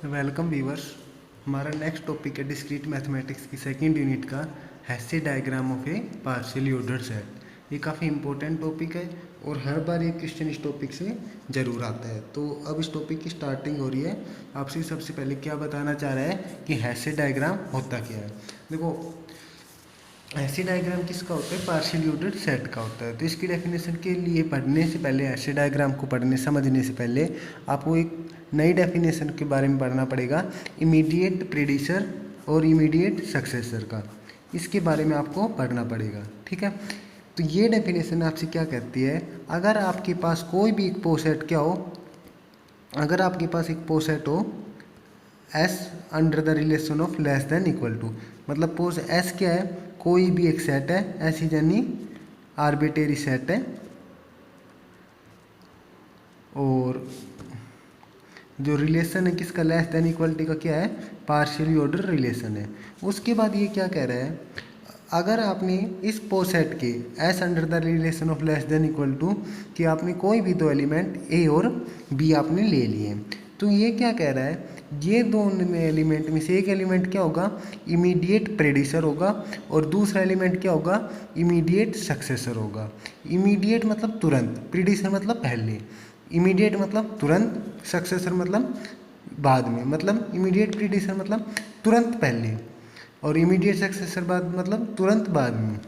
Welcome viewers. हमारा next topic है discrete mathematics की सेकंड यूनिट का Hasse diagram of a partially ordered set. ये काफ़ी इंपॉर्टेंट टॉपिक है और हर बार एक क्वेश्चन इस टॉपिक से ज़रूर आता है। तो अब इस टॉपिक की स्टार्टिंग हो रही है। आपसे सबसे पहले क्या बताना चाह रहा है कि हेसी डायग्राम होता क्या है। देखो, ऐसे डायग्राम किसका होता है? पार्शियली ऑर्डर्ड सेट का होता है। तो इसकी डेफिनेशन के लिए पढ़ने से पहले, ऐसे डायग्राम को पढ़ने समझने से पहले आपको एक नई डेफिनेशन के बारे में पढ़ना पड़ेगा, इमीडिएट प्रेडिसर और इमीडिएट सक्सेसर का। इसके बारे में आपको पढ़ना पड़ेगा, ठीक है। तो ये डेफिनेशन आपसे क्या कहती है, अगर आपके पास कोई भी एक पोसेट क्या हो, अगर आपके पास एक पोसेट हो S under the relation of less than equal to, मतलब पोज एस क्या है, कोई भी एक सेट है, ऐसी यानी आर्बिट्रेरी सेट है, और जो रिलेशन है किसका, लेस देन इक्वलिटी का, क्या है, पार्शियली ऑर्डर रिलेशन है। उसके बाद ये क्या कह रहा है, अगर आपने इस पोसेट के S under the relation of less than equal to कि आपने कोई भी दो एलिमेंट ए और बी आपने ले लिए, तो ये क्या कह रहा है, ये दोनों एलिमेंट में से एक एलिमेंट क्या होगा, इमीडिएट प्रेडिसर होगा, और दूसरा एलिमेंट क्या होगा, इमीडिएट सक्सेसर होगा। इमीडिएट मतलब तुरंत, प्रेडिसर मतलब पहले, इमीडिएट मतलब तुरंत, सक्सेसर मतलब बाद में, मतलब इमीडिएट प्रेडिसर मतलब तुरंत पहले, और इमीडिएट सक्सेसर बाद मतलब तुरंत बाद में।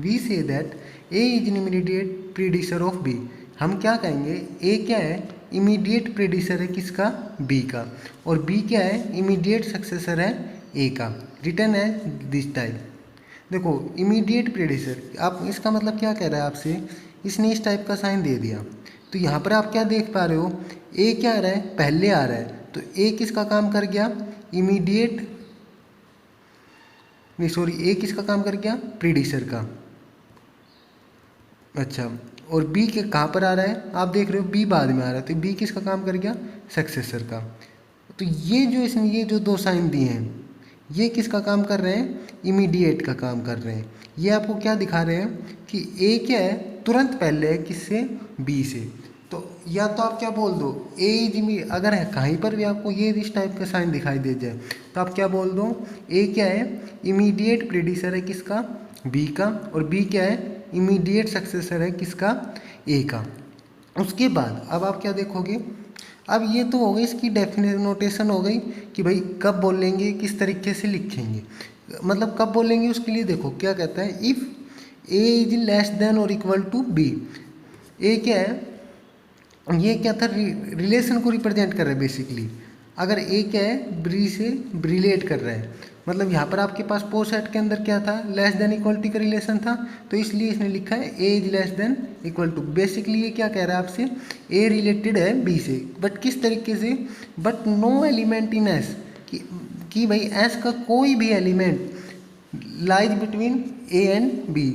We say that A is an immediate predecessor of B. हम क्या कहेंगे, ए क्या है, इमीडिएट प्रेडिसर है किसका, बी का, और बी क्या है, इमीडिएट सक्सेसर है ए का। रिटर्न है दिस टाइप। देखो, इमीडिएट प्रेडिसर, आप इसका मतलब क्या कह रहा है आपसे, इसने इस टाइप का साइन दे दिया, तो यहाँ पर आप क्या देख पा रहे हो, ए क्या आ रहा है, पहले आ रहा है, तो ए किसका काम कर गया, इमीडिएट, नहीं सॉरी, ए किसका काम कर गया, प्रेडिसर का। अच्छा, और बी के कहाँ पर आ रहा है, आप देख रहे हो बी बाद में आ रहा है, तो बी किसका काम कर गया, सक्सेसर का। तो ये जो इसने ये जो दो साइन दिए हैं, ये किसका काम कर रहे हैं, इमीडिएट का काम कर रहे हैं। ये आपको क्या दिखा रहे हैं कि ए क्या है, तुरंत पहले है किससे, बी से। तो या तो आप क्या बोल दो, ए इज, अगर है कहीं पर भी आपको ये इस टाइप का साइन दिखाई दे जाए, तो आप क्या बोल दो, ए क्या है, इमीडिएट प्रेडिसर है किसका, बी का, और बी क्या है, इमीडिएट सक्सेसर है किसका, ए का। उसके बाद अब आप क्या देखोगे, अब ये तो हो गई इसकी डेफिनेट नोटेशन हो गई कि भाई कब बोलेंगे, किस तरीके से लिखेंगे, मतलब कब बोलेंगे, उसके लिए देखो क्या कहता है, if A is less then और इक्वल टू बी। ए क्या है, ये क्या था, रिलेशन को रिप्रेजेंट कर रहा है बेसिकली। अगर ए क्या है, बी से रिलेट कर रहा है, मतलब यहाँ पर आपके पास पोसेट के अंदर क्या था, लेस देन इक्वलिटी का रिलेशन था, तो इसलिए इसने लिखा है A is less than equal to. Basically ये क्या कह रहा है आपसे, ए रिलेटेड है बी से, बट किस तरीके से, but no element in S, कि भाई एस का कोई भी element lies between A and B,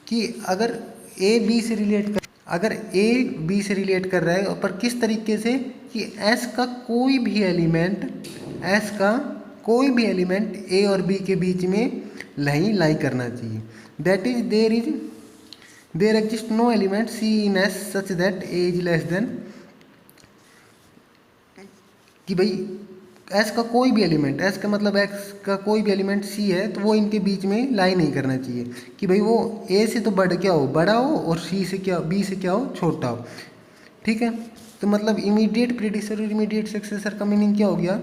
कि अगर ए बी से रिलेट कर, अगर ए बी से रिलेट कर रहा है, पर किस तरीके से, कि एस का कोई भी एलिमेंट, एस का कोई भी एलिमेंट ए और बी के बीच में नहीं लाई करना चाहिए। That is there exist no element C in S such that A is less than, कि भाई एस का कोई भी एलिमेंट, एस का मतलब एक्स का कोई भी एलिमेंट सी है, तो वो इनके बीच में लाई नहीं करना चाहिए, कि भाई वो ए से तो बड़ा हो और सी से क्या, बी से क्या हो, छोटा हो, ठीक है। तो मतलब इमीडिएट प्रेडिसर और इमीडिएट सक्सेसर का मीनिंग क्या हो गया,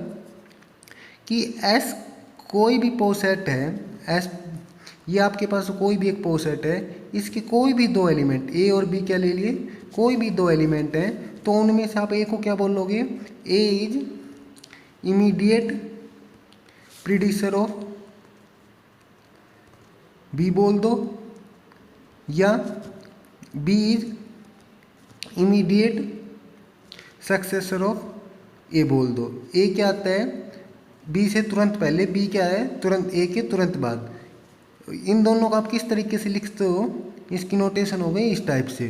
कि एस कोई भी पोसेट है, एस ये आपके पास कोई भी एक पोसेट है, इसके कोई भी दो एलिमेंट ए और बी क्या ले लिए, कोई भी दो एलिमेंट हैं, तो उनमें से आप ए को क्या बोलोगे, A is immediate predecessor of B बोल दो, या B is immediate successor of A बोल दो। ए क्या आता है, बी से तुरंत पहले, बी क्या है, तुरंत ए के तुरंत बाद। इन दोनों को आप किस तरीके से लिखते हो, इसकी नोटेशन हो गई इस टाइप से,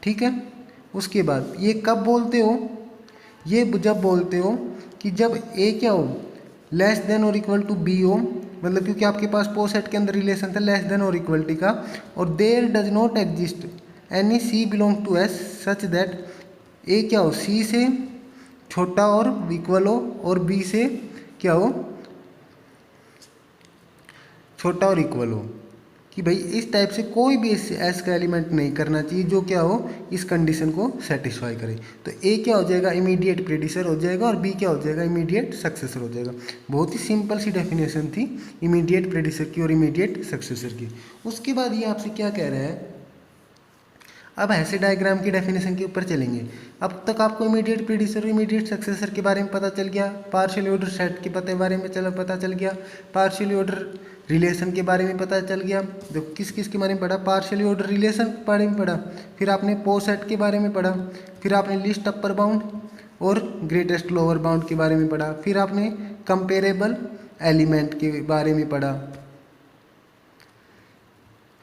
ठीक है। उसके बाद ये कब बोलते हो, ये जब बोलते हो कि जब ए क्या हो, लेस देन और इक्वल टू बी हो, मतलब क्योंकि आपके पास पोसेट के अंदर रिलेशन था लेस देन और इक्वलिटी का, और there does not exist any C belong to S such that A क्या हो, सी से छोटा और इक्वल हो और बी से क्या हो, छोटा और इक्वल हो, कि भाई इस टाइप से कोई भी एस का एलिमेंट नहीं करना चाहिए जो क्या हो इस कंडीशन को सेटिस्फाई करे। तो ए क्या हो जाएगा, इमीडिएट प्रेडिसर हो जाएगा, और बी क्या हो जाएगा, इमीडिएट सक्सेसर हो जाएगा। बहुत ही सिंपल सी डेफिनेशन थी इमीडिएट प्रेडिसर की और इमीडिएट सक्सेसर की। उसके बाद ये आपसे क्या कह रहा है, अब ऐसे डायग्राम की डेफिनेशन के ऊपर चलेंगे। अब तक आपको इमीडिएट प्रेडिसर और इमीडिएट सक्सेसर के बारे में पता चल गया, पार्शियल ऑर्डर सेट के बारे में पता चल गया, पार्शियल ऑर्डर रिलेशन के बारे में पता चल गया। देखो किस किस के बारे में पढ़ा, पार्शियल ऑर्डर रिलेशन के बारे में पढ़ा, फिर आपने पो सेट के बारे में पढ़ा, फिर आपने लिस्ट अपर बाउंड और ग्रेटेस्ट लोअर बाउंड के बारे में पढ़ा, फिर आपने कंपेरेबल एलिमेंट के बारे में पढ़ा।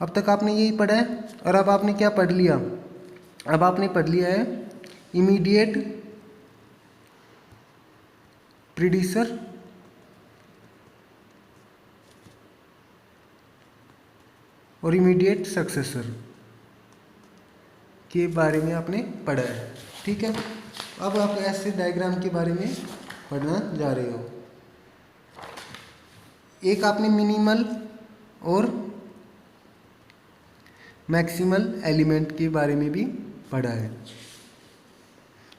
अब तक आपने यही पढ़ा है। और अब आपने क्या पढ़ लिया, अब आपने पढ़ लिया है इमीडिएट प्रेडिसर और इमीडिएट सक्सेसर के बारे में आपने पढ़ा है, ठीक है। अब आप ऐसे डायग्राम के बारे में पढ़ना जा रहे हो। एक आपने मिनिमल और मैक्सिमल एलिमेंट के बारे में भी पढ़ा है।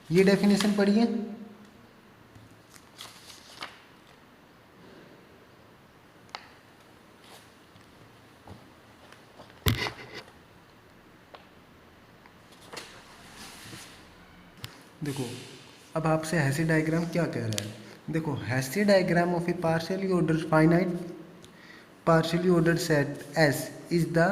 ये डेफिनेशन पढ़िए। देखो अब आपसे हैसी डायग्राम क्या कह रहा है, देखो Hasse diagram of a partially ordered finite partially ordered set S is the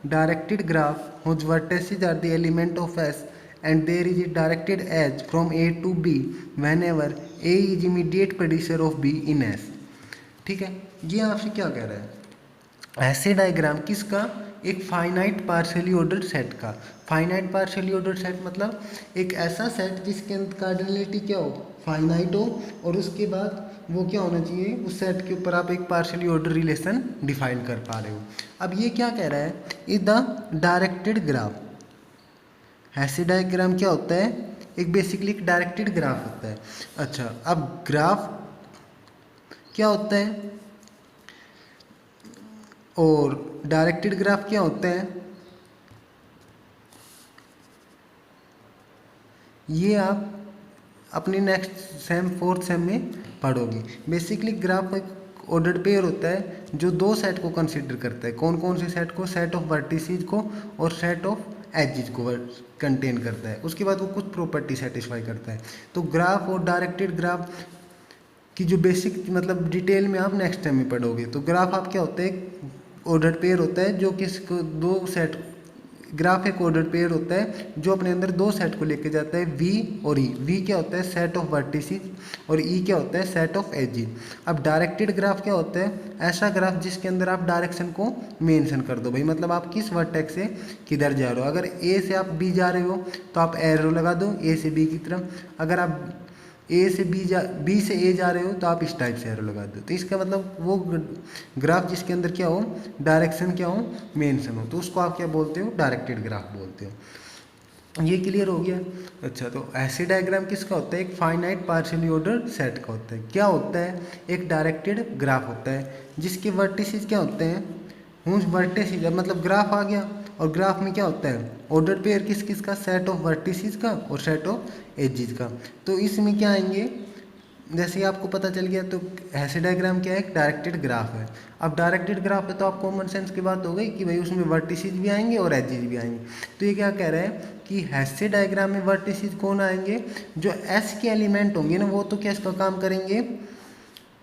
directed graph whose vertices are the element of S and there is a directed edge from A to B whenever A is immediate predecessor of B in S। ठीक है, ये आपसे क्या कह रहा है, ऐसे diagram किसका, एक फाइनाइट पार्शियली ऑर्डर्ड सेट का। फाइनाइट पार्शियली ऑर्डर्ड सेट मतलब एक ऐसा सेट जिसके कार्डिनलिटी क्या हो, फाइनाइट हो, और उसके बाद वो क्या होना चाहिए, उस सेट के ऊपर आप एक पार्शियली ऑर्डर रिलेशन डिफाइन कर पा रहे हो। अब ये क्या कह रहा है, इज द डायरेक्टेड ग्राफ। ऐसे डायग्राम क्या होता है, एक बेसिकली एक डायरेक्टेड ग्राफ होता है। अच्छा, अब ग्राफ क्या होता है और डायरेक्टेड ग्राफ क्या होता है, ये आप अपने नेक्स्ट सेम फोर्थ सेम में पढ़ोगे। बेसिकली ग्राफ एक ऑर्डर्ड पेयर होता है जो दो सेट को कंसीडर करता है। कौन कौन से सेट को, सेट ऑफ वर्टिसेस को और सेट ऑफ एजेस को कंटेन करता है। उसके बाद वो कुछ प्रॉपर्टी सेटिस्फाई करता है। तो ग्राफ और डायरेक्टेड ग्राफ की जो बेसिक मतलब डिटेल में आप नेक्स्ट टाइम में पढ़ोगे। तो ग्राफ आप क्या होता है, ऑर्डर्ड पेयर होता है जो किसको दो सेट, ग्राफ एक ऑर्डर पेयर होता है जो अपने अंदर दो सेट को लेके जाता है, V और E। V क्या होता है, सेट ऑफ वर्टिसेस, और E क्या होता है, सेट ऑफ एजेस। अब डायरेक्टेड ग्राफ क्या होता है, ऐसा ग्राफ जिसके अंदर आप डायरेक्शन को मेंशन कर दो भाई, मतलब आप किस वर्टेक्स से किधर जा रहे हो। अगर A से आप B जा रहे हो तो आप एरो लगा दो A से B की तरफ, अगर आप B से A जा रहे हो तो आप इस टाइप से एरो लगा दो। तो इसका मतलब वो ग्राफ जिसके अंदर क्या हो, डायरेक्शन क्या हो, मेंशन हो, तो उसको आप क्या बोलते हो, डायरेक्टेड ग्राफ बोलते हो। ये क्लियर हो गया। अच्छा, तो ऐसे डायग्राम किसका होता है, एक फाइनाइट पार्शियली ऑर्डर्ड सेट का होता है। क्या होता है, एक डायरेक्टेड ग्राफ होता है जिसके वर्टिसेस क्या होते हैं, वर्टिसेस मतलब ग्राफ आ गया, और ग्राफ में क्या होता है, ऑर्डर पेयर किस किस का, सेट ऑफ वर्टिसेस का और सेट ऑफ एजेस का। तो इसमें क्या आएंगे, जैसे आपको पता चल गया, तो ऐसे डायग्राम क्या है, एक डायरेक्टेड ग्राफ है। अब डायरेक्टेड ग्राफ है तो आप कॉमन सेंस की बात हो गई कि भाई उसमें वर्टिसेस भी आएंगे और एजेस भी आएंगे। तो ये क्या कह रहा है कि ऐसे डायग्राम में वर्टिसेस कौन आएंगे, जो एस के एलिमेंट होंगे ना, वो तो क्या इसका काम करेंगे,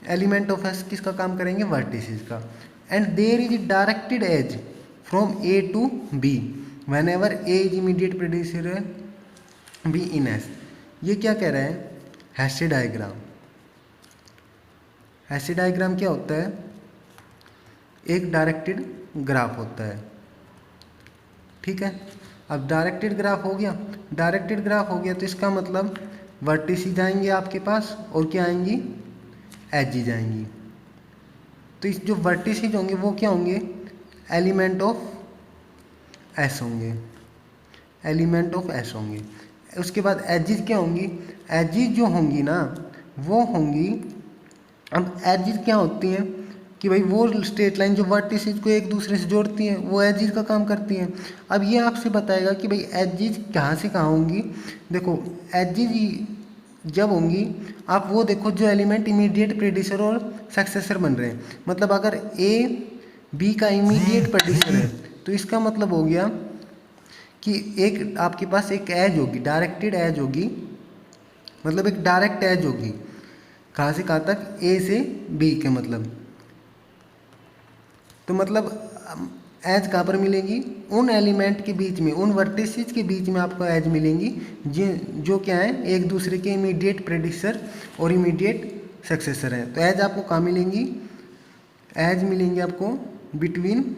एलिमेंट ऑफ एस किसका काम करेंगे, वर्टिसेस का। And there is directed edge from A to B whenever A is immediate predecessor B in S। ये क्या कह रहा है, हैशी डायग्राम। हैशी डायग्राम क्या होता है, एक डायरेक्टेड ग्राफ होता है, ठीक है। अब डायरेक्टेड ग्राफ हो गया, डायरेक्टेड ग्राफ हो गया तो इसका मतलब वर्टिसेस आएंगे आपके पास और क्या आएंगी, एजेस आएंगी। तो इस जो वर्टिसेस होंगे वो क्या होंगे, एलिमेंट ऑफ एस होंगे, एलिमेंट ऑफ एस होंगे। उसके बाद एजिज क्या होंगी, एजिज जो होंगी ना वो होंगी, अब एजिज क्या होती हैं कि भाई वो स्ट्रेट लाइन जो वर्टिसेस को एक दूसरे से जोड़ती हैं वो एजिज का काम करती हैं। अब ये आपसे बताएगा कि भाई एजिज कहाँ से कहाँ होंगी। देखो एजिज जब होंगी, आप वो देखो जो एलिमेंट इमीडिएट प्रेडिसर और सक्सेसर बन रहे हैं, मतलब अगर ए बी का इमीडिएट प्रेडिसर है तो इसका मतलब हो गया कि एक आपके पास एक एज होगी, डायरेक्टेड एज होगी, मतलब एक डायरेक्ट एज होगी कहाँ से कहाँ तक, ए से बी के मतलब। तो मतलब एज कहाँ पर मिलेगी, उन एलिमेंट के बीच में, उन वर्टिसेस के बीच में आपको एज मिलेंगी जो क्या है, एक दूसरे के इमीडिएट प्रेडिसर और इमीडिएट सक्सेसर हैं। तो एज आपको कहाँ मिलेंगी, एज मिलेंगी आपको between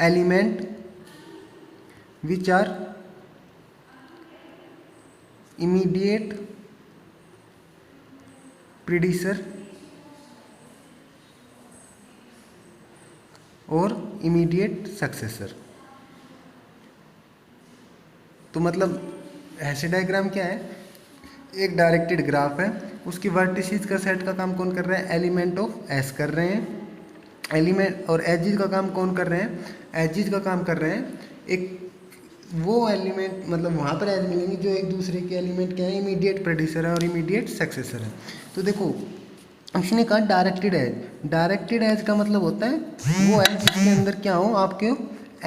element which are immediate predecessor और इमीडिएट सक्सेसर। तो मतलब ऐसे डायग्राम क्या है, एक डायरेक्टेड ग्राफ है, उसके वर्टिसेस का सेट का काम कौन कर रहा है, एलिमेंट ऑफ एस कर रहे हैं, एलिमेंट, और एजिज का काम कौन कर रहे हैं, एजिज का काम कर रहे हैं एक वो एलिमेंट, मतलब वहाँ पर एज मिलेंगे जो एक दूसरे के एलिमेंट क्या है, इमीडिएट प्रेडिसर है और इमीडिएट सक्सेसर है। तो देखो उसने कहा डायरेक्टेड एज, डायरेक्टेड एज का मतलब होता है वो एज जिसके अंदर क्या हो, आपके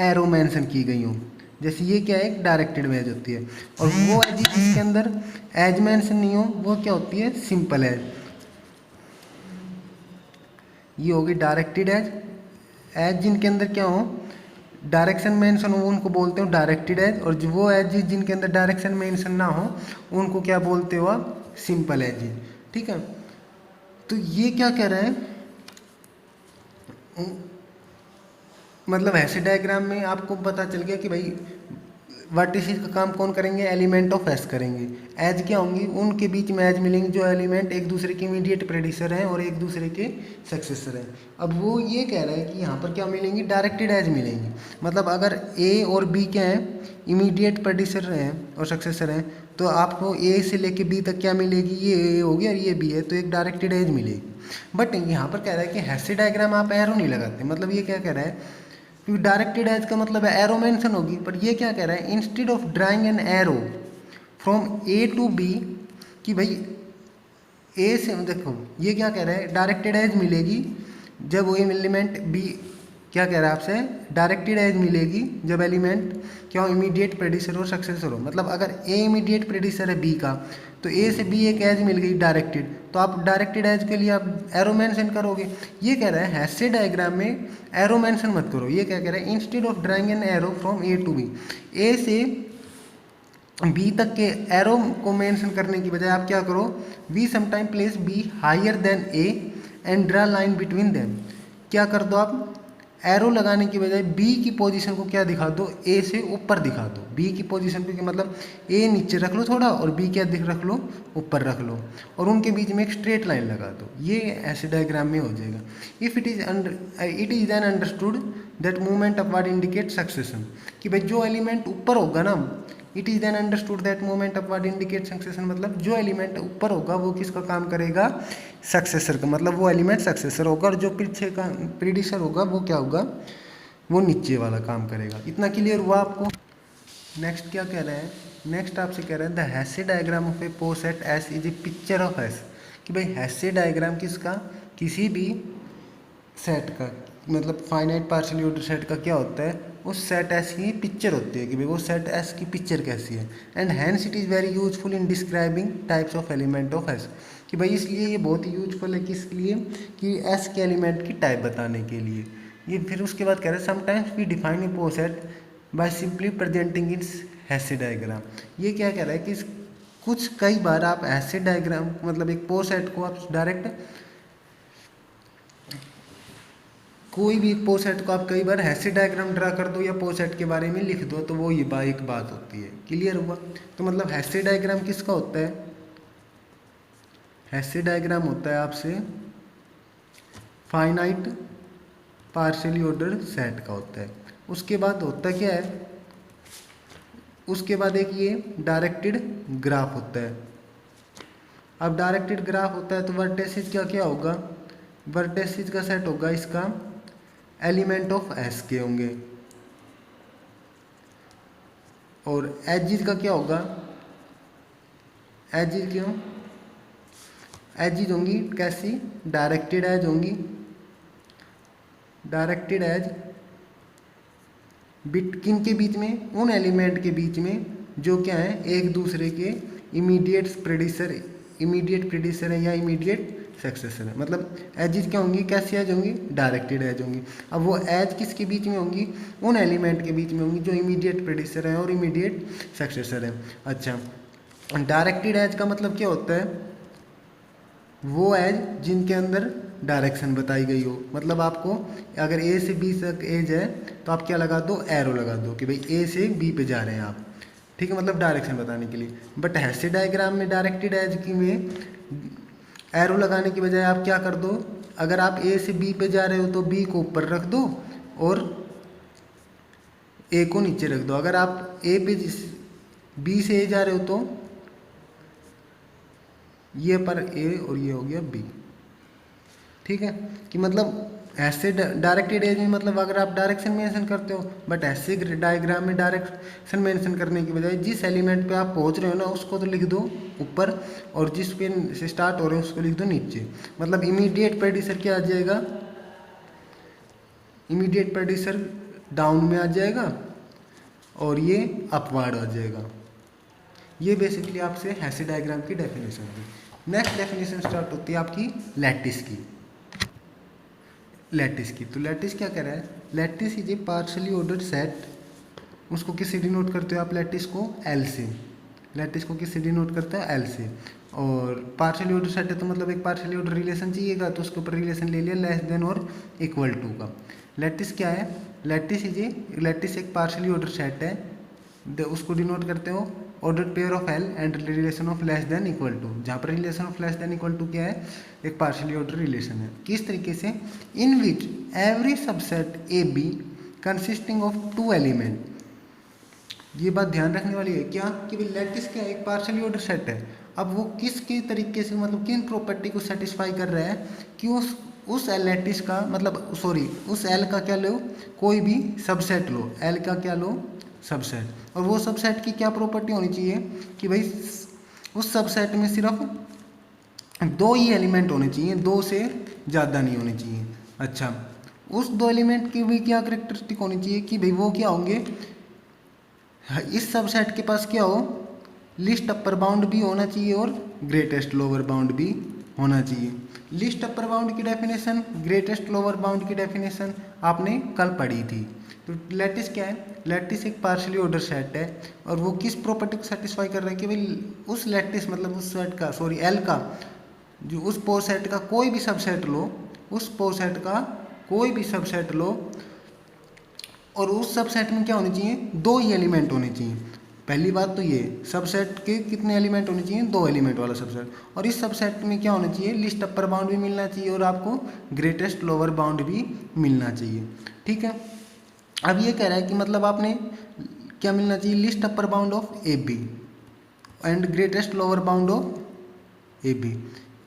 एरो मेंशन की गई हो, जैसे ये क्या है, एक डायरेक्टेड एज होती है। और वो एज जिसके अंदर एज मेंशन नहीं हो वो क्या होती है, सिंपल एज। ये होगी डायरेक्टेड एज, एज जिनके अंदर क्या हो, डायरेक्शन मेंशन हो उनको बोलते हो डायरेक्टेड एज, और जो वो एज जिनके अंदर डायरेक्शन मेंशन ना हो उनको क्या बोलते हो आप, सिंपल एज। ठीक है, तो ये क्या कह रहे हैं, मतलब ऐसे डायग्राम में आपको पता चल गया कि भाई वर्टिसेस का काम कौन करेंगे, एलिमेंट ऑफ एस करेंगे। एज क्या होंगी, उनके बीच में एज मिलेंगे जो एलिमेंट एक दूसरे के इमीडिएट प्रेडिसर हैं और एक दूसरे के सक्सेसर हैं। अब वो ये कह रहा है कि यहाँ पर क्या मिलेंगी, डायरेक्टेड एज मिलेंगी, मतलब अगर ए और बी क्या है, इमीडिएट प्रेडिसर हैं और सक्सेसर हैं, तो आपको ए से लेके बी तक क्या मिलेगी, ये ए होगी और ये बी है, तो एक डायरेक्टेड एज मिलेगी। बट यहाँ पर कह रहा है कि ऐसे डायग्राम आप एरो नहीं लगाते, मतलब ये क्या कह रहा है, क्योंकि डायरेक्टेड एज का मतलब है एरो मेंशन होगी, पर ये क्या कह रहा है, instead of drawing an arrow from A to B, कि भाई ए से, देखो ये क्या कह रहा है, डायरेक्टेड एज मिलेगी जब वो एलिमेंट बी, क्या कह रहा है आपसे, डायरेक्टेड एज मिलेगी जब एलिमेंट क्या हो, इमीडिएट प्रेडिसर और सक्सेसर हो। मतलब अगर ए इमीडिएट प्रेडिसर है बी का, तो ए से बी एक एज मिल गई डायरेक्टेड, तो आप डायरेक्टेड एज के लिए आप एरो मेंशन करोगे। ये कह रहा है ऐसे डायग्राम में एरो मेंशन मत करो। ये क्या कह रहा है, instead of drawing an arrow from A to B, A से बी तक के एरो को मेंशन करने की बजाय आप क्या करो, we sometime place B higher than A and draw line between them. क्या कर दो आप, एरो लगाने की बजाय बी की पोजीशन को क्या दिखा दो, ए से ऊपर दिखा दो। बी की पोजीशन पे मतलब ए नीचे रख लो थोड़ा और बी क्या दिख रख लो, ऊपर रख लो, और उनके बीच में एक स्ट्रेट लाइन लगा दो। ये ऐसे डायग्राम में हो जाएगा। If it is then understood that movement upward indicate succession, कि भाई जो एलिमेंट ऊपर होगा ना, it is then understood that movement upward indicate succession, मतलब जो एलिमेंट ऊपर होगा वो किसका काम करेगा, सक्सेसर का, मतलब वो एलिमेंट सक्सेसर होगा, और जो पीछे का प्रीडिसर होगा वो क्या होगा, वो नीचे वाला काम करेगा। इतना क्लियर हुआ आपको। नेक्स्ट क्या कह रहे हैं, नेक्स्ट आपसे कह रहे हैं the Hasse diagram of a poset S is a picture of S, कि भाई हेसे डायग्राम किसका, किसी भी सेट का, मतलब फाइनाइट पार्शियली ऑर्डर सेट का क्या होता है, उस सेट एस की पिक्चर होती है, कि भाई वो सेट एस की पिक्चर कैसी है। And hence it is very useful in describing types of element of S, कि भाई इसलिए ये बहुत ही यूजफुल है किस लिए, कि एस के एलिमेंट की टाइप बताने के लिए। ये फिर उसके बाद कह रहे हैं sometimes we define a poset by simply presenting its Hasse diagram. ये क्या कह रहा है कि कुछ कई बार आप हेसे डायग्राम, मतलब एक पोसेट को आप डायरेक्ट, कोई भी पोसेट को आप कई बार हेसे डायग्राम ड्रा कर दो या पोसेट के बारे में लिख दो, तो वो ये एक बात होती है। क्लियर हुआ। तो मतलब हेसे डायग्राम किसका होता है, हेसे डायग्राम होता है आपसे फाइनाइट पार्शियली ऑर्डर सेट का होता है। उसके बाद होता क्या है, उसके बाद एक ये डायरेक्टेड ग्राफ होता है। अब डायरेक्टेड ग्राफ होता है तो वर्टेसिस का क्या होगा, वर्टेसिस का सेट होगा इसका एलिमेंट ऑफ एस के होंगे, और एजिज का क्या होगा, एजिज क्यों, एजिज होंगी कैसी, डायरेक्टेड एज होंगी, डायरेक्टेड एज बिट किन के बीच में, उन एलिमेंट के बीच में जो क्या है एक दूसरे के इमीडिएट प्रेडिसर है या इमीडिएट सक्सेसर है। मतलब एजेस क्या होंगी, कैसी एज होंगी, डायरेक्टेड एज होंगी। अब वो एज किसके बीच में होंगी, उन एलिमेंट के बीच में होंगी जो इमीडिएट प्रेडिसर है और इमीडिएट सक्सेसर है। अच्छा, डायरेक्टेड एज का मतलब क्या होता है, वो एज जिनके अंदर डायरेक्शन बताई गई हो। मतलब आपको अगर ए से बी तक एज है तो आप क्या लगा दो, एरो लगा दो कि भाई ए से बी पे जा रहे हैं आप, ठीक है, मतलब डायरेक्शन बताने के लिए। बट हेसी डायग्राम में डायरेक्टेड एज की में एरो लगाने की बजाय आप क्या कर दो, अगर आप ए से बी पे जा रहे हो तो बी को ऊपर रख दो और ए को नीचे रख दो। अगर आप ए पे बी से ए जा रहे हो तो ये पर ए और ये हो गया बी, ठीक है। कि मतलब ऐसे डायरेक्टेड एज में मतलब अगर आप डायरेक्शन मेंशन करते हो, बट ऐसे डायग्राम में डायरेक्शन मेंशन करने की बजाय जिस एलिमेंट पे आप पहुंच रहे हो ना उसको तो लिख दो ऊपर, और जिस पे से स्टार्ट हो रहे हो उसको लिख दो नीचे। मतलब इमीडिएट प्रेडिसर क्या आ जाएगा, इमीडिएट प्रेडिसर डाउन में आ जाएगा और ये अपवार्ड आ जाएगा। ये बेसिकली आपसे हेसी डायग्राम की डेफिनेशन थी। नेक्स्ट डेफिनेशन स्टार्ट होती है आपकी लैटिस की। लैटिस की, तो लैटिस क्या कह रहा है, lattice is a partially ordered set. उसको किससे डिनोट करते हो आप, लैटिस को एल से, लैटिस को किससे डिनोट करते हो, एल से। और पार्शियली ऑर्डर सेट है तो मतलब एक पार्शियली ऑर्डर रिलेशन चाहिएगा, तो उसके ऊपर रिलेशन ले लिया लेस देन और इक्वल टू का। लैटिस क्या है, लैटिस एक पार्शियली ऑर्डर सेट है, उसको डिनोट करते हो ordered pair of L and relation of less than equal to, जहाँ पर relation of less than equal to क्या है, एक पार्शियली ऑर्डर रिलेशन है। किस तरीके से, in which every subset A B consisting of two element. ये बात ध्यान रखने वाली है क्या, कि भाई लैटिस क्या एक पार्शियली ऑर्डर सेट है। अब वो किसके तरीके से, मतलब किन प्रॉपर्टी को सेटिस्फाई कर रहा है, कि उस लैटिस का मतलब सॉरी उस एल का क्या लो, कोई भी सबसेट लो, एल का क्या लो, सबसेट। और वो सबसेट की क्या प्रॉपर्टी होनी चाहिए, कि भाई उस सबसेट में सिर्फ दो ही एलिमेंट होने चाहिए, दो से ज़्यादा नहीं होने चाहिए। अच्छा, उस दो एलिमेंट की भी क्या करेक्टरिस्टिक होनी चाहिए, कि भाई वो क्या होंगे, इस सबसेट के पास क्या हो, लिस्ट अपर बाउंड भी होना चाहिए और ग्रेटेस्ट लोअर बाउंड भी होना चाहिए। लिस्ट अपर बाउंड की डेफिनेशन, ग्रेटेस्ट लोअर बाउंड की डेफिनेशन आपने कल पढ़ी थी। तो लैटिस क्या है, लैटिस एक पार्शियली ऑर्डर सेट है, और वो किस प्रॉपर्टी को सेटिस्फाई कर रहा है, कि भाई उस लैटिस मतलब उस सेट का सॉरी एल का जो उस पोर सेट का कोई भी सबसेट लो, उस पोर सेट का कोई भी सबसेट लो, और उस सबसेट में क्या होने चाहिए, दो ही एलिमेंट होने चाहिए। पहली बात तो ये सबसेट के कितने एलिमेंट होने चाहिए, दो एलिमेंट वाला सबसेट। और इस सबसेट में क्या होना चाहिए, लिस्ट अपर बाउंड भी मिलना चाहिए और आपको ग्रेटेस्ट लोअर बाउंड भी मिलना चाहिए, ठीक है। अब ये कह रहा है कि मतलब आपने क्या मिलना चाहिए, least upper bound of A B and greatest lower bound of A B.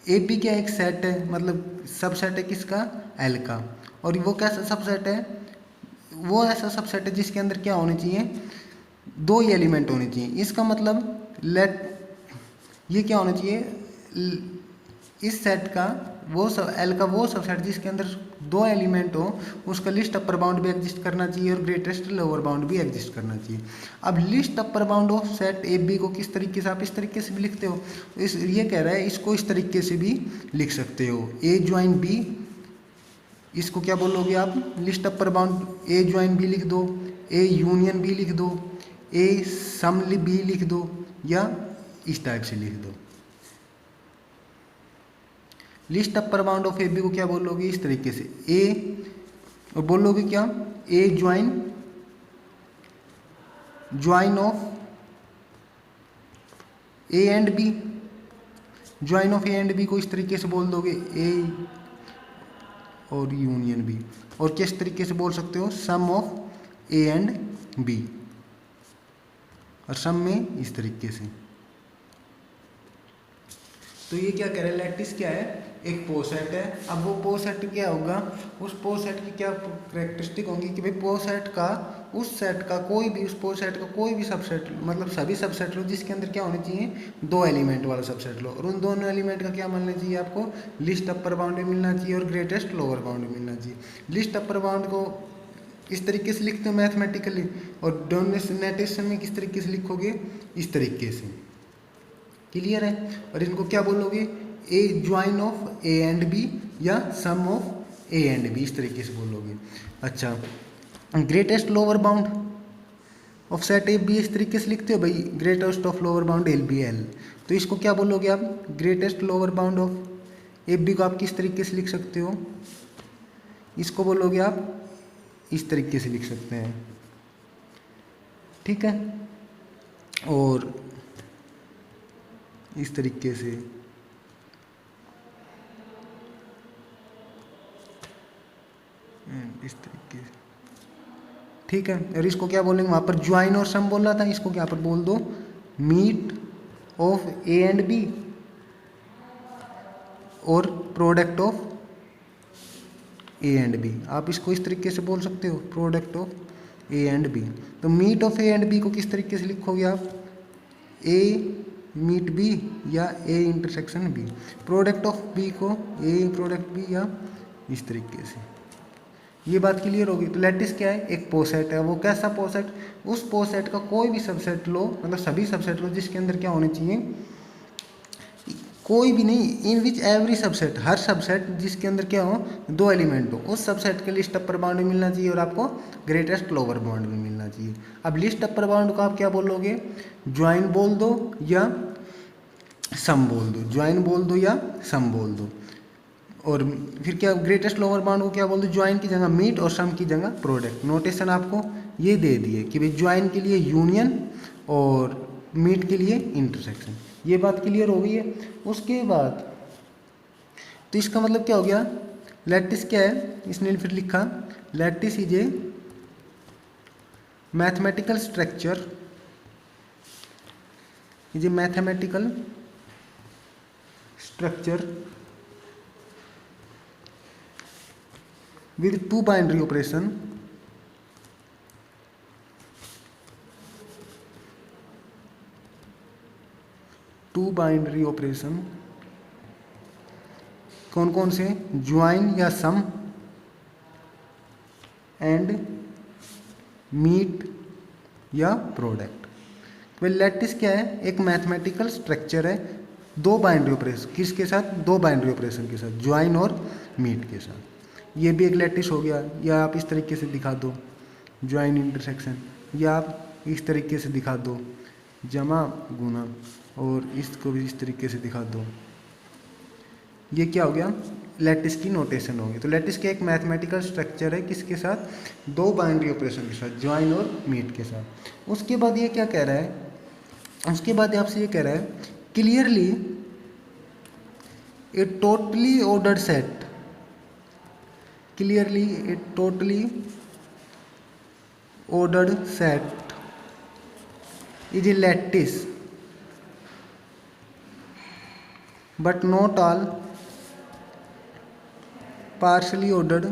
A B क्या एक सेट है, मतलब सबसेट है किसका, एल का। और वो कैसा सबसेट है, वो ऐसा सबसेट है जिसके अंदर क्या होने चाहिए, दो ही एलिमेंट होने चाहिए। इसका मतलब ये क्या होना चाहिए, इस सेट का वो सब एल का वो सबसेट जिसके अंदर दो एलिमेंट हो, उसका लिस्ट अपर बाउंड भी एग्जिस्ट करना चाहिए और ग्रेटेस्ट लोअर बाउंड भी एग्जिस्ट करना चाहिए। अब least upper bound of set A B को किस तरीके से, आप इस तरीके से भी लिखते हो, ये कह रहा है इसको इस तरीके से भी लिख सकते हो, ए ज्वाइन बी। इसको क्या बोलोगे आप, लिस्ट अपर बाउंड ए ज्वाइन बी लिख दो, ए यूनियन बी लिख दो, ए सम बी लिख दो, या इस टाइप से लिख दो। Least upper bound of A B को क्या बोलोगे, इस तरीके से ए, और बोलोगे क्या, A join of A and B, join of A and B को इस तरीके से बोल दोगे ए और यूनियन बी। और किस तरीके से बोल सकते हो, सम ऑफ ए एंड बी। और सम में इस तरीके से। तो ये क्या कह रहा है, लैटिस क्या है, एक पो सेट है। अब वो पो सेट क्या होगा, उस पो सेट की क्या कैरेक्टरिस्टिक होंगी कि भाई पो सेट का उस सेट का कोई भी, उस पो सेट का कोई भी सबसेट, मतलब सभी सबसेट लो जिसके अंदर क्या होने चाहिए, 2 एलिमेंट वाला सबसेट लो, और उन दोनों एलिमेंट का क्या मिलना चाहिए आपको, लिस्ट अपर बाउंड में मिलना चाहिए और ग्रेटेस्ट लोअर बाउंड में मिलना चाहिए। लिस्ट अपर बाउंड को इस तरीके से लिखते हो मैथमेटिकली, और डोनेशन में किस तरीके से लिखोगे, इस तरीके से। क्लियर है। और इनको क्या बोलोगे, A join of A and B या sum of A and B, इस तरीके से बोलोगे। अच्छा, greatest lower bound of set A B इस तरीके से लिखते हो भाई, greatest of lower bound L B L, तो इसको क्या बोलोगे आप, greatest lower bound of A B को आप किस तरीके से लिख सकते हो, इसको बोलोगे आप इस तरीके से लिख सकते हैं। ठीक है, और इस तरीके से, इस तरीके से। ठीक है, और इसको क्या बोलेंगे, वहाँ पर ज्वाइन और सम बोल रहा था, इसको क्या पर बोल दो, meet of A and B और product of A and B, आप इसको इस तरीके से बोल सकते हो, product of A and B. तो meet of A and B को किस तरीके से लिखोगे आप, ए मीट बी या A intersection B, product of B को ए प्रोडक्ट बी या इस तरीके से। ये बात क्लियर होगी। तो लैटिस क्या है, एक पोसेट है। वो कैसा पोसेट, उस पोसेट का कोई भी सबसेट लो, मतलब सभी सबसेट लो जिसके अंदर क्या होने चाहिए, कोई भी नहीं, इन विच एवरी सबसेट, हर सबसेट जिसके अंदर क्या हो, 2 एलिमेंट हो, उस सबसेट के लिस्ट अपर बाउंड में मिलना चाहिए और आपको ग्रेटेस्ट लोअर बाउंड में मिलना चाहिए। अब लिस्ट अपर बाउंड को आप क्या बोलोगे, ज्वाइन बोल दो या सम बोल दो, ज्वाइन बोल दो या सम बोल दो। और फिर क्या, ग्रेटेस्ट लोअर बाउंड को क्या बोल दो, ज्वाइन की जगह मीट और सम की जगह प्रोडक्ट। नोटेशन आपको ये दे दिए कि भाई ज्वाइन के लिए यूनियन और मीट के लिए इंटरसेक्शन। ये बात क्लियर हो गई है। उसके बाद तो इसका मतलब क्या हो गया, लैटिस क्या है, इसने फिर लिखा lattice is a mathematical structure, is a mathematical structure with 2 binary operation, कौन कौन से, ज्वाइन या सम एंड मीट या प्रोडक्ट। वेल लैटिस क्या है, एक मैथमेटिकल स्ट्रक्चर है 2 बाइनरी ऑपरेशन, किसके साथ, 2 बाइनरी ऑपरेशन के साथ, ज्वाइन और मीट के साथ। ये भी एक लैटिस हो गया। या आप इस तरीके से दिखा दो ज्वाइन इंटरसेक्शन, या आप इस तरीके से दिखा दो जमा गुना, और इसको भी इस तरीके से दिखा दो। ये क्या हो गया, लैटिस की नोटेशन होगी। तो लैटिस का एक मैथमेटिकल स्ट्रक्चर है किसके साथ, 2 बाइनरी ऑपरेशन के साथ, ज्वाइन और मीट के साथ। उसके बाद ये क्या कह रहा है, उसके बाद आपसे ये कह रहा है clearly a totally ordered set, clearly a totally ordered set is a lattice but not all partially ordered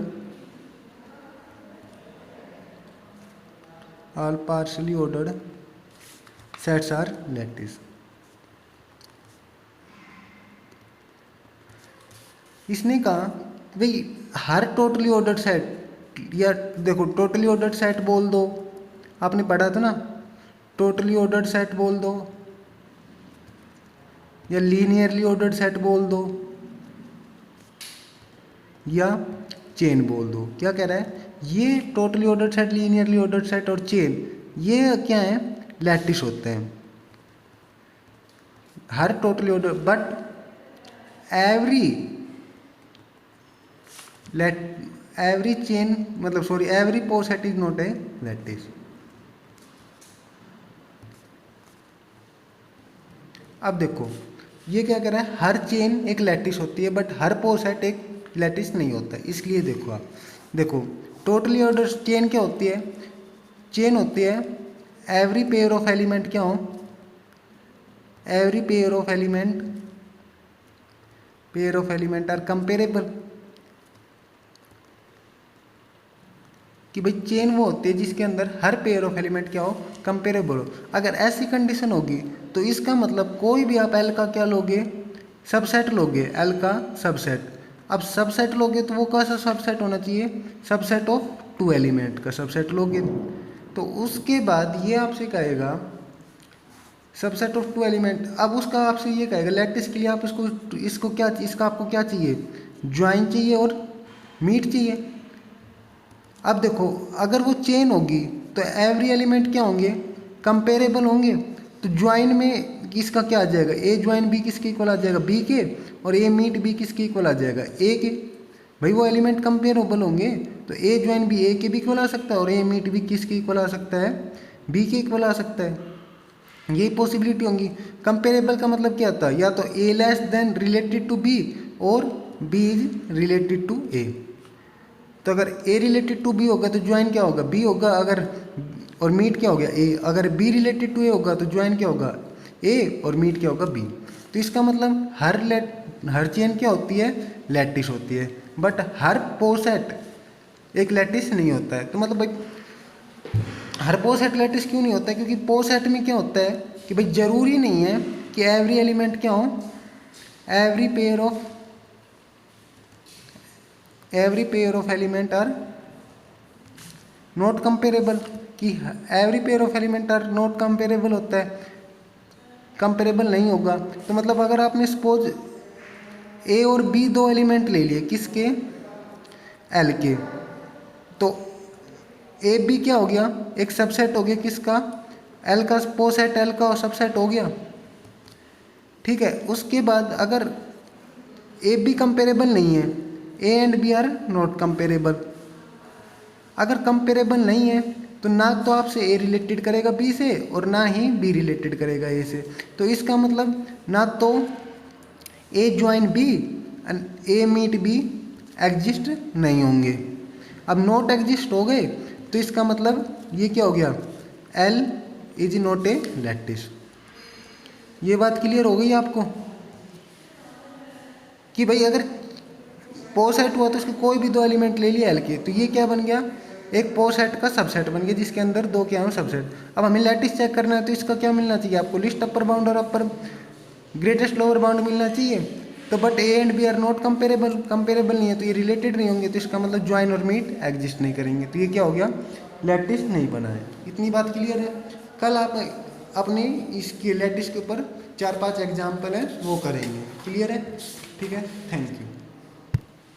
sets are lattice। इसने कहा भाई हर टोटली ऑर्डर्ड सेट, या देखो टोटली ऑर्डर्ड सेट बोल दो, आपने पढ़ा था ना, टोटली ऑर्डर्ड सेट बोल दो या लीनियरली ऑर्डर्ड सेट बोल दो या चेन बोल दो। क्या कह रहा है, ये totally ordered set, linearly ordered set और चेन, ये क्या है, लैटिस होते हैं। हर totally order, but every chain, मतलब sorry every poset is not a lattice. अब देखो ये क्या कह रहा है, हर चेन एक लैटिस होती है बट हर पो सेट एक लैटिस नहीं होता। इसलिए देखो आप, देखो टोटली ऑर्डर चेन क्या होती है, चेन होती है एवरी पेयर ऑफ एलिमेंट क्या हो, every pair of element are comparable, कि भाई चेन वो होती है जिसके अंदर हर पेयर ऑफ एलिमेंट क्या हो, कंपेरेबल हो। अगर ऐसी कंडीशन होगी तो इसका मतलब कोई भी आप एल का क्या लोगे, सबसेट लोगे, एल का सबसेट। अब सबसेट लोगे तो वो कैसा सबसेट होना चाहिए, सबसेट ऑफ 2 एलिमेंट का सबसेट लोगे। तो उसके बाद ये आपसे कहेगा सबसेट ऑफ 2 एलिमेंट, अब उसका आपसे ये कहेगा लैटिस के लिए आप इसको क्या, इसका आपको क्या चाहिए, ज्वाइन चाहिए और मीट चाहिए। अब देखो अगर वो चेन होगी तो एवरी एलिमेंट क्या होंगे, कंपेरेबल होंगे। तो ज्वाइन में इसका क्या आ जाएगा, ए ज्वाइन बी किसके इक्वल आ जाएगा, बी के, और ए मीट बी किसके इक्वल आ जाएगा, ए के। भाई वो एलिमेंट कंपेरेबल होंगे तो ए ज्वाइन बी ए के भी इक्वल आ सकता है और ए मीट बी किसके इक्वल आ सकता है, बी के इक्वल आ सकता है। यही पॉसिबिलिटी होंगी। कंपेरेबल का मतलब क्या होता है, या तो A less than related to B और B is related to A. तो अगर ए रिलेटेड टू बी होगा तो ज्वाइन क्या होगा, बी होगा, अगर और मीट क्या हो गया ए। अगर बी रिलेटेड टू ए होगा तो ज्वाइन क्या होगा, ए, और मीट क्या होगा, बी। तो इसका मतलब हर चेन क्या होती है, लैटिस होती है, बट हर पोसेट एक लैटिस नहीं होता है। तो मतलब भाई हर पोसेट लैटिस क्यों नहीं होता है, क्योंकि पोसेट में क्या होता है कि भाई जरूरी नहीं है कि एवरी एलिमेंट क्या हो, every pair of element are not comparable, कि every pair of element are not comparable होता है, कंपेरेबल नहीं होगा। तो मतलब अगर आपने सपोज ए और बी 2 एलिमेंट ले लिए किसके, एल के, तो ए बी क्या हो गया, एक सबसेट हो गया किसका, एल का, पोसेट एल का सबसेट हो गया, ठीक है। उसके बाद अगर ए बी कंपेरेबल नहीं है, A and B are not comparable. अगर कंपेरेबल नहीं है तो ना तो आपसे ए रिलेटेड करेगा बी से और ना ही बी रिलेटेड करेगा ए से। तो इसका मतलब ना तो A join B and A meet B exist नहीं होंगे। अब नॉट एग्जिस्ट हो गए तो इसका मतलब ये क्या हो गया, L is not a lattice. ये बात क्लियर हो गई आपको कि भाई अगर पोसेट हुआ तो उसके कोई भी 2 एलिमेंट ले लिया एल के, तो ये क्या बन गया, एक पोसेट का सबसेट बन गया जिसके अंदर 2 क्या हो, सबसेट। अब हमें लैटिस चेक करना है तो इसका क्या मिलना चाहिए आपको, लिस्ट अपर बाउंड और अपर ग्रेटेस्ट लोअर बाउंड मिलना चाहिए। तो but A and B are not comparable नहीं है, तो ये रिलेटेड नहीं होंगे, तो इसका मतलब ज्वाइन और मीट एग्जिस्ट नहीं करेंगे, तो ये क्या हो गया, लैटिस नहीं बना है। इतनी बात क्लियर है। कल आप अपने इसके लैटिस के ऊपर 4-5 एग्जाम्पल है वो करेंगे, क्लियर है, ठीक है, थैंक यू।